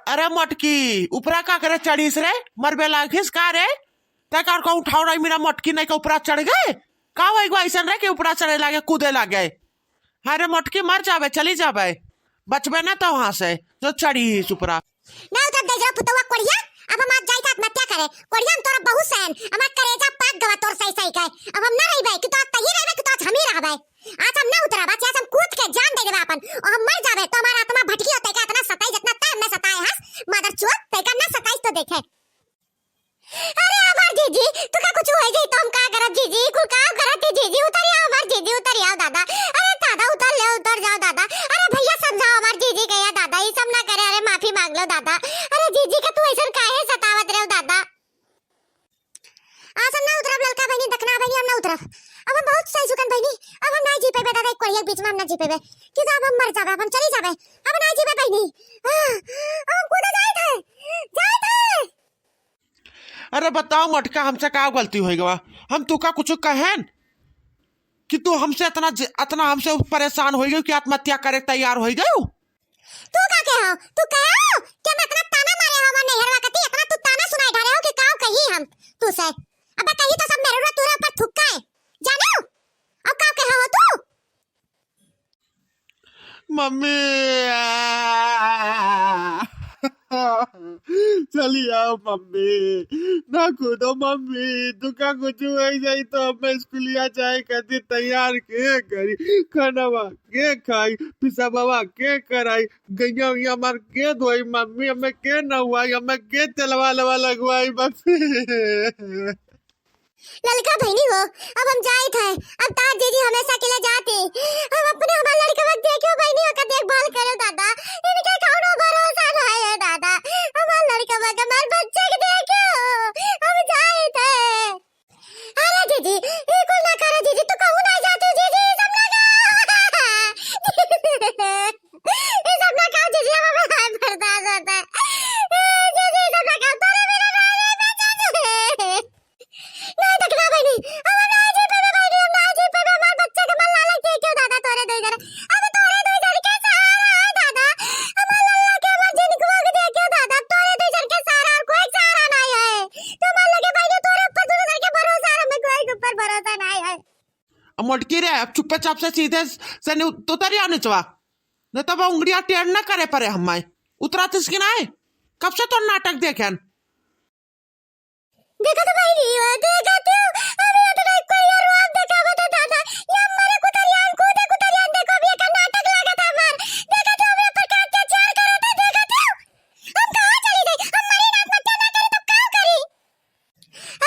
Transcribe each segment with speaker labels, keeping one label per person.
Speaker 1: अरे मटकी ऊपरा का करे चढ़ीस रे मरबे लागिस का रे तकार को उठाओ रही मेरा मटकी नहीं के ऊपरा चढ़ गए का वही गो ऐसा रे कि ऊपरा चढ़े लागे कूदे लागे। अरे मटकी मर जावे चली जावे बचबे ना तो वहां से जो चढ़ी ऊपरा
Speaker 2: ना उधर दे जा पुतवा कोड़िया अब हम आज जाई था आत्महत्या करे कोड़िया हम तोरा बहुत सहन हमार करेजा पाक गवा तोर सही सही कहे अब हम ना रही भाई कि तो तही रही कि तो आज हम ही रह भाई आज हम ना उतरा बच्चा हम कूद के जान दे देबे अपन और हम मर जावे तो हमारा आत्मा भटकी होते का इतना सताई जितना टाइम में सताए हस मदर चोत तेका ना सताई तो देखे। अरे हमार जीजी तू का कुछ होई जाई तो हम का करब जीजी कुल का करत जीजी उतरिया हमार जीजी उतरिया दादा अरे दादा उतर ले उतर जाओ दादा अरे भैया समझाओ हमार जीजी के या दादा ये सब ना करे अरे माफी मांग लो दादा अरे जीजी का तू ऐसा काहे सतावत रहो दादा आज हम ना उतरब ललका बहनी दखना बहनी हम ना उतरब अब हम बहुत सही सुकन बहनी अब हम ना जी पेबे दादा एक कोड़िया बीच में हम ना जी पेबे कि अब हम मर जाबे अब हम चली जाबे अब ना जी पे बहनी अब हम कूद जाए थे।
Speaker 1: अरे बताओ मटका हमसे क्या गलती हो गवा हम तू का कुछ कहें कि तू हमसे इतना इतना हमसे परेशान हो गई कि आत्महत्या करे तैयार हो गई।
Speaker 2: तू का कहे हो तू कहे हो कि मैं इतना ताना मारे हो मैं नहरवा कती इतना तू ताना सुनाई ढारे हो कि काऊ कही हम तू से अबे कही तो सब मेरे तोरे ऊपर थुक्का है जानो अब काऊ कहे हो तू
Speaker 1: मम्मी चली आओ मम्मी ना कूदो मम्मी तू का कुछ हो जाई तो मैं स्कूलिया जाए कदी तैयार के करी खानावा के खाई पिसा बाबा के कराई गैया उइया मार के धोई मम्मी हमें के नहवाई हमें के तेलवा लवा लगवाई मम्मी।
Speaker 2: लड़का बहनी हो अब हम जाए थे अब तार जीजी हमेशा के लिए जाती हम अपने हमारे लड़के वक्त देखो बहनी का देखभाल करो दादा इनके कौनो भरोसा नहीं है दादा हमारे लड़के वक्त हमारे बच्चे के देखो हम जाए थे। अरे जीजी ये कुल ना करो जीजी तू कहूं ना जाती जीजी सब ना ये सब ना कहो जीजी हमें बर्दाश्त होता है जीजी सब ना कहो तोरे मेरा नहीं तकना बहनी अब ना जी पे बहनी हम ना जी पे हमारे बच्चे के मन लाला के क्यों दादा तोरे दो इधर अब तोरे दो इधर के सहारा है दादा हमारे लल्ला के हमारे जिनको के देखियो दादा तोरे दो इधर के सहारा और कोई सहारा नहीं है तो मान लगे बहनी तोरे ऊपर दो इधर के भरोसा हमें कोई के ऊपर भरोसा नहीं है।
Speaker 1: अब मटकी रे अब चुप्पे चाप से सीधे से उतरिया नीचवा नहीं तो उंगलियां टेढ़ ना करे परे हमारे उतरा तिसकी ना है कब से तो नाटक देखें
Speaker 2: देखो तो भाई नहीं देखा तू अभी तो कोई यार आप देखा बता दादा ये हमारे कुतरियान देखो अभी का नाटक लगा था मार देखा तो अभी ऊपर का अत्याचार कर रहा था देखा तू हम कहां चली गई हमारी आत्महत्या ना करी तो क्या करी।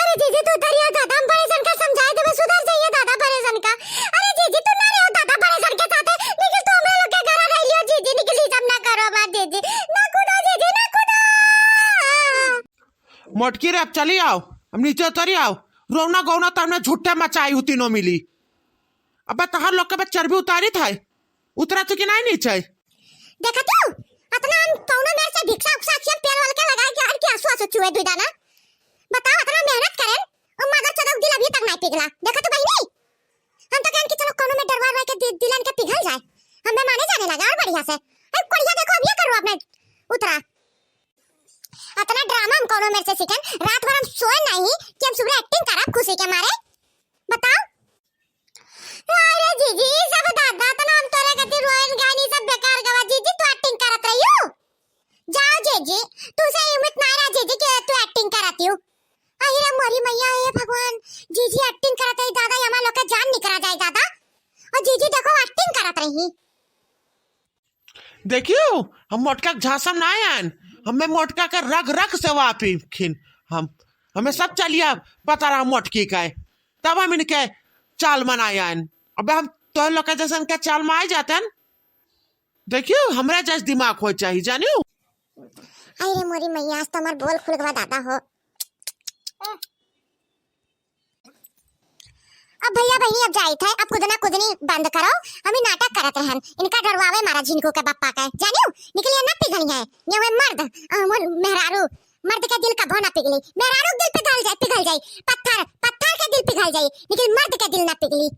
Speaker 2: अरे जीजी तू दरिया दादा हम परेशान का समझाए दे सुधर जाइए दादा परेशान का अरे जीजी तू ना रहो दादा परेशान के साथ निकल तू हम लोग के घर रह लियो जीजी निकली सब ना करो बात जीजी ना कूदो जीजी ना कूदो।
Speaker 1: मटकी रे अब चली आओ हम नीचे उतरी आओ रोना गौना तो हमने झूठे मचाई होती नो मिली अब तहार लोग के चर्बी उतारी था उतरा तो कि नहीं नीचे
Speaker 2: देखा तू इतना कौनो मेरे से भिक्षा उक्सा अक्षर तेल वाल के लगा के हर के आंसू आंसू चुए दुई दाना बताओ इतना मेहनत करें और मदर चदक दिल अभी तक नहीं पिघला देखा तो बहनी हम तो कहन कि चलो कौनो में डरवा रहा के दिलन के पिघल जाए हमें माने जाने लगा और बढ़िया से अरे कोड़िया देखो अब ये करो अपने उतरा इतना ड्रामा हम कौनो मेरे से सीखन रात भर हम सोए नहीं कि हम सुबह एक्टिंग करा खुशी के मारे बताओ। अरे जीजी सब दादा तो हम तोरे कति रोयन गानी सब बेकार गवा जीजी तू एक्टिंग करत रही हो जाओ जीजी तू से हिम्मत ना रहा जीजी के तू एक्टिंग करती हो अरे मोरी मैया हे भगवान जीजी एक्टिंग करत है दादा यमा लोग का जान निकला जाए दादा और जीजी देखो एक्टिंग करत रही
Speaker 1: देखियो हम मोटका झांसम ना आयन हमें मोटका का रग रग से वापी खिन हम हमें सब चलिए पता रहा मोटकी का है तब हम इनके चाल मनाए अब हम तो लोग जैसे इनके चाल में आ जाते हैं देखियो हमारे जैसे दिमाग हो चाहिए जानियो।
Speaker 2: अरे मोरी मैया आज तो हमार बोल खुल गवा दादा हो अब भैया बहनी अब जाई थे अब कुदना कुदनी बंद करो हमें नाटक करत रहन इनका डरवावे मारा झिनको के बापा का जानियो निकलिए ना पिघली है ये है मर्द मेहरारू मर्द का दिल का भोना पिघली मेहरारू दिल पिघल जाए पत्थर के दिल पिघल जाए लेकिन मर्द का दिल ना पिघली।